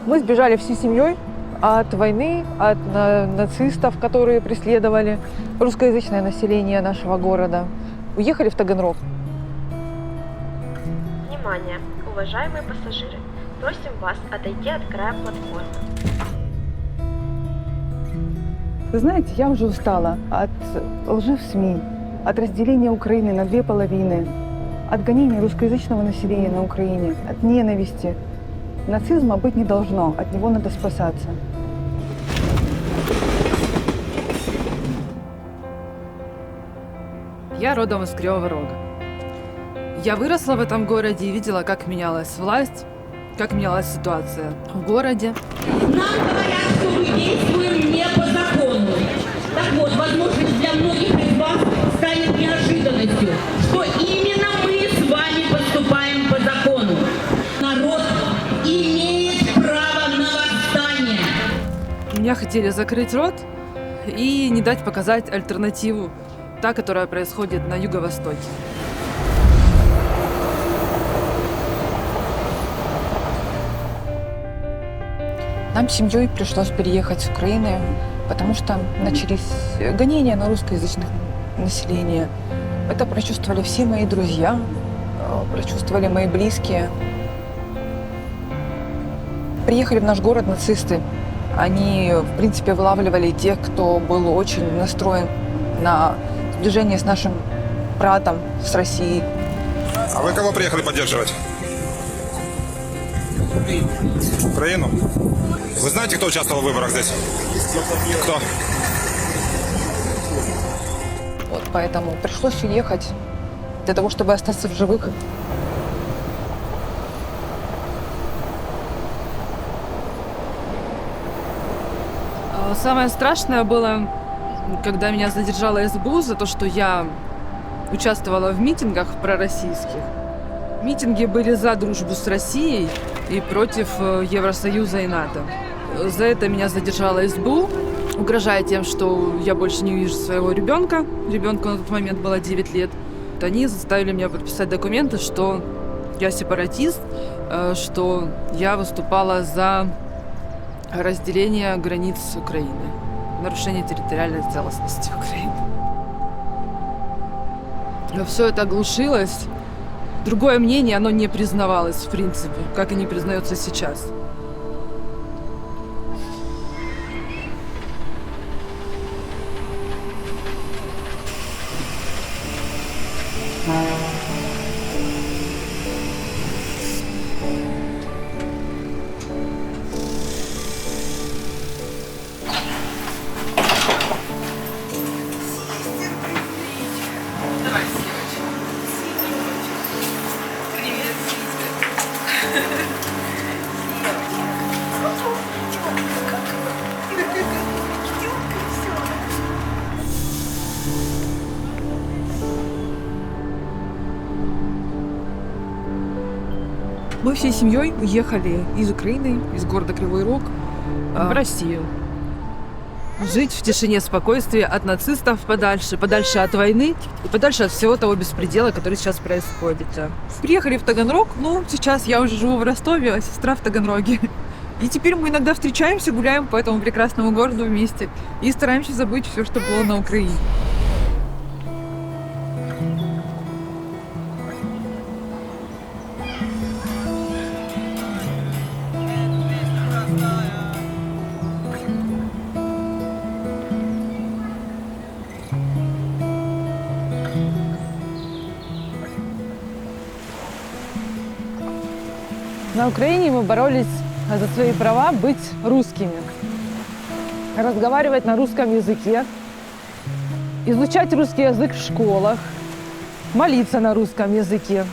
Мы сбежали всей семьей от войны, от нацистов, которые преследовали русскоязычное население нашего города. Уехали в Таганрог. Внимание, уважаемые пассажиры! Просим вас отойти от края платформы. Вы знаете, я уже устала от лжи в СМИ, от разделения Украины на две половины, от гонения русскоязычного населения на Украине, от ненависти. Нацизма быть не должно, от него надо спасаться. Я родом из Кривого Рога. Я выросла в этом городе и видела, как менялась власть, как менялась ситуация в городе. Нам говорят, что мы действуем не по закону. Так вот, возможно, для многих из вас станет неожиданностью, что именно мы с вами поступаем по закону. Народ имеет право на восстание. Меня хотели закрыть рот и не дать показать альтернативу, та, которая происходит на юго-востоке. Нам с семьей пришлось переехать с Украины, потому что начались гонения на русскоязычное население. Это прочувствовали все мои друзья, прочувствовали мои близкие. Приехали в наш город нацисты. Они, в принципе, вылавливали тех, кто был очень настроен на сближение с нашим братом, с Россией. А вы кого приехали поддерживать? Украину? Вы знаете, кто участвовал в выборах здесь? Кто? Вот поэтому пришлось уехать для того, чтобы остаться в живых. Самое страшное было, когда меня задержала СБУ за то, что я участвовала в митингах пророссийских. Митинги были за дружбу с Россией и против Евросоюза и НАТО. За это меня задержала СБУ, угрожая тем, что я больше не увижу своего ребенка. Ребенку на тот момент было 9 лет. Они заставили меня подписать документы, что я сепаратист, что я выступала за разделение границ Украины, нарушение территориальной целостности Украины. Но все это оглушилось. Другое мнение, оно не признавалось, в принципе, как и не признается сейчас. Мы всей семьей уехали из Украины, из города Кривой Рог, В Россию. Жить в тишине, спокойствии, от нацистов подальше, подальше от войны и подальше от всего того беспредела, который сейчас происходит. Приехали в Таганрог, сейчас я уже живу в Ростове, а сестра в Таганроге. И теперь мы иногда встречаемся, гуляем по этому прекрасному городу вместе и стараемся забыть все, что было на Украине. На Украине мы боролись за свои права быть русскими, разговаривать на русском языке, изучать русский язык в школах, молиться на русском языке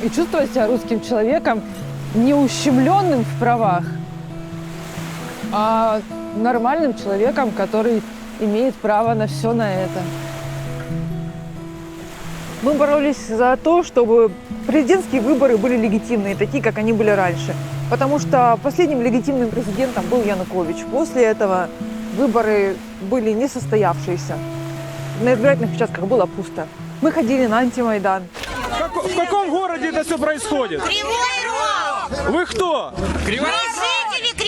и чувствовать себя русским человеком, не ущемленным в правах, а нормальным человеком, который имеет право на все на это. Мы боролись за то, чтобы президентские выборы были легитимные, такие, как они были раньше. Потому что последним легитимным президентом был Янукович. После этого выборы были несостоявшиеся. На избирательных участках было пусто. Мы ходили на антимайдан. В каком городе это все происходит? Кривой Рог! Вы кто? Мы жители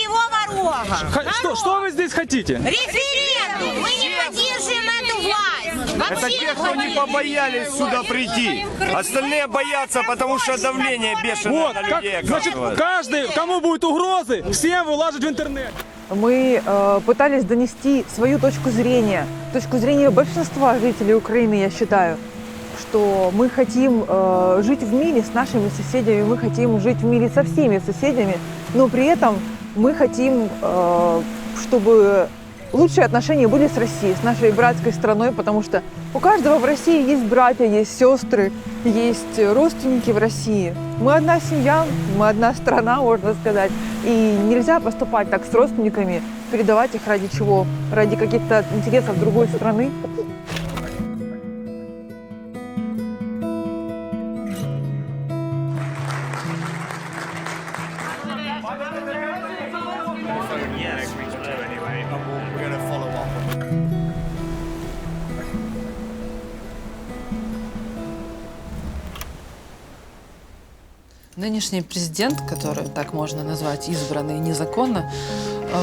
Бога. Что вы здесь хотите? Референдум! Мы не поддерживаем эту власть! Это Вообще те, кто не побоялись сюда прийти. Остальные боятся, потому что давление бешеное Вот, на людей значит, оказывается. каждый, кому будут угрозы, всем вылаживать в интернет. Мы пытались донести свою точку зрения большинства жителей Украины, я считаю, что мы хотим жить в мире с нашими соседями, мы хотим жить в мире со всеми соседями, но при этом мы хотим, чтобы лучшие отношения были с Россией, с нашей братской страной, потому что у каждого в России есть братья, есть сестры, есть родственники в России. Мы одна семья, мы одна страна, можно сказать. И нельзя поступать так с родственниками, передавать их ради чего? Ради каких-то интересов другой страны. Нынешний президент, который так можно назвать, избранный незаконно,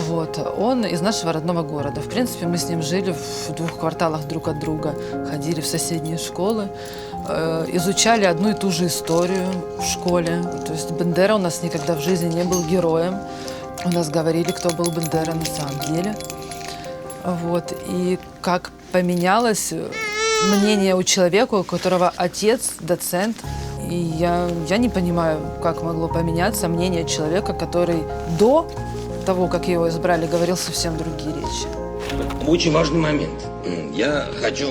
вот, он из нашего родного города. В принципе, мы с ним жили в 2 кварталах друг от друга, ходили в соседние школы, изучали одну и ту же историю в школе. То есть Бендера у нас никогда в жизни не был героем. У нас говорили, кто был Бендера на самом деле. Вот. И как поменялось мнение у человека, у которого отец доцент. И я не понимаю, как могло поменяться мнение человека, который до того, как его избрали, говорил совсем другие речи. Очень важный момент. Я хочу,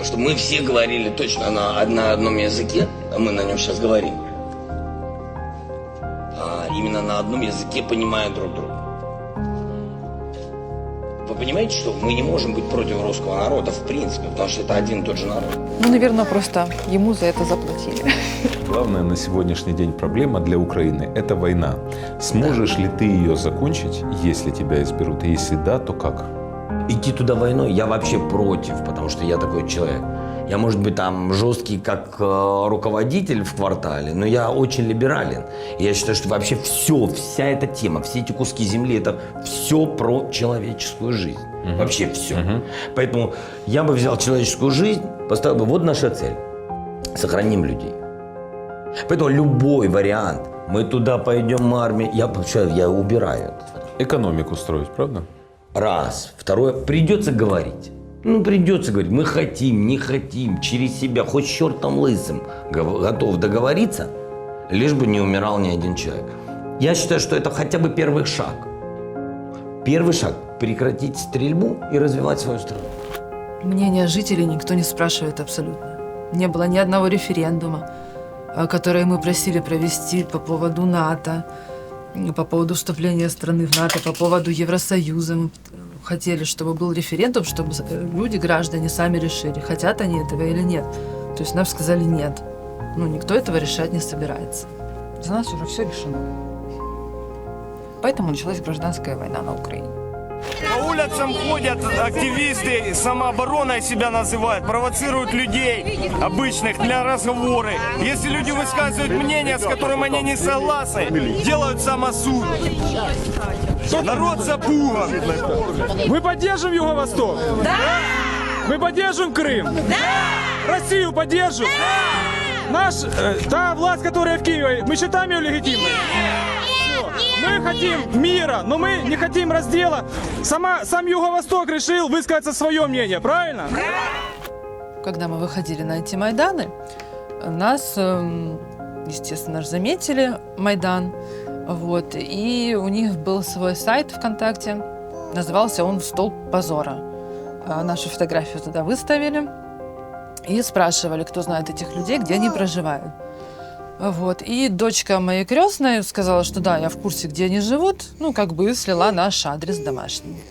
чтобы мы все говорили точно на одном языке, а мы на нем сейчас говорим. Именно на одном языке, понимая друг друга. Вы понимаете, что мы не можем быть против русского народа в принципе, потому что это один и тот же народ. Ну, наверное, просто ему за это заплатили. Главная на сегодняшний день проблема для Украины – это война. Сможешь ли ты ее закончить, если тебя изберут? И если да, то как? Идти туда войной я вообще против, потому что я такой человек. Я, может быть, там жесткий как руководитель в квартале, но я очень либерален. И я считаю, что вообще вся эта тема, все эти куски земли – это все про человеческую жизнь. Вообще все. Поэтому я бы взял человеческую жизнь, поставил бы, вот наша цель – сохраним людей. Поэтому любой вариант, мы туда пойдем, армия, я убираю это. Экономику строить, правда? Раз. Второе, придется говорить. Придется говорить, мы хотим, не хотим, через себя, хоть чертом лысым, готов договориться, лишь бы не умирал ни один человек. Я считаю, что это хотя бы первый шаг. Первый шаг – прекратить стрельбу и развивать свою страну. Мнение жителей никто не спрашивает абсолютно. Не было ни одного референдума, который мы просили провести по поводу НАТО, по поводу вступления страны в НАТО, по поводу Евросоюза. Мы хотели, чтобы был референдум, чтобы люди, граждане, сами решили, хотят они этого или нет. То есть нам сказали нет. Никто этого решать не собирается. За нас уже все решено. Поэтому началась гражданская война на Украине. По улицам ходят активисты, самообороной себя называют, провоцируют людей обычных для разговора. Если люди высказывают мнение, с которым они не согласны, делают самосуд. Народ запуган. Мы поддержим Юго-Восток? Да! Мы поддержим Крым? Да! Россию поддержим? Да! Та власть, которая в Киеве, мы считаем ее легитимной? Мы хотим мира, но мы не хотим раздела. Сам Юго-Восток решил высказать свое мнение, правильно? Когда мы выходили на эти Майданы, нас, естественно, заметили Майдан. Вот, и у них был свой сайт ВКонтакте, назывался он «Столб позора». Нашу фотографию туда выставили и спрашивали, кто знает этих людей, где они проживают. Вот, и дочка моей крестной сказала, что да, я в курсе, где они живут, слила наш адрес домашний.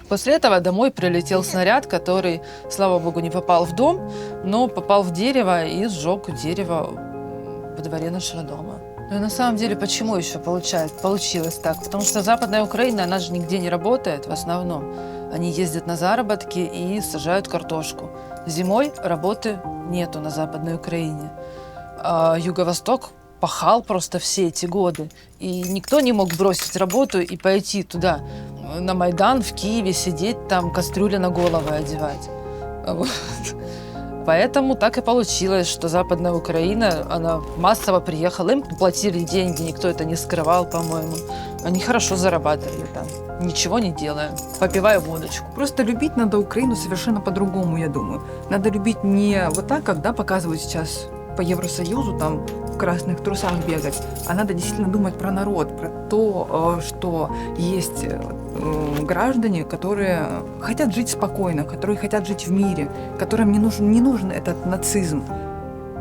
После этого домой прилетел снаряд, который, слава богу, не попал в дом, но попал в дерево и сжег дерево во дворе нашего дома. Ну и на самом деле, почему еще получилось так? Потому что Западная Украина, она же нигде не работает в основном. Они ездят на заработки и сажают картошку. Зимой работы нету на Западной Украине. А Юго-Восток пахал просто все эти годы. И никто не мог бросить работу и пойти туда, на Майдан в Киеве, сидеть там, кастрюли на головы одевать. Вот. Поэтому так и получилось, что Западная Украина, она массово приехала, им платили деньги, никто это не скрывал, по-моему. Они хорошо зарабатывали там, ничего не делая, попивая водочку. Просто любить надо Украину совершенно по-другому, я думаю. Надо любить не вот так, как показывают сейчас по Евросоюзу, там в красных трусах бегать, а надо действительно думать про народ, про то, что есть граждане, которые хотят жить спокойно, которые хотят жить в мире, которым не нужен этот нацизм.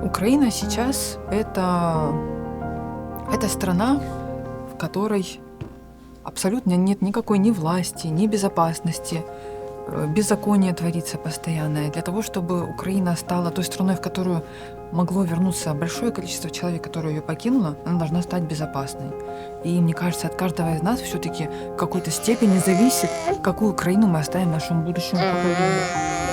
Украина сейчас это страна, в которой абсолютно нет никакой ни власти, ни безопасности. Беззаконие творится постоянное. Для того, чтобы Украина стала той страной, в которую могло вернуться большое количество человек, которые ее покинуло, она должна стать безопасной. И мне кажется, от каждого из нас все-таки в какой-то степени зависит, какую Украину мы оставим нашему будущему поколению.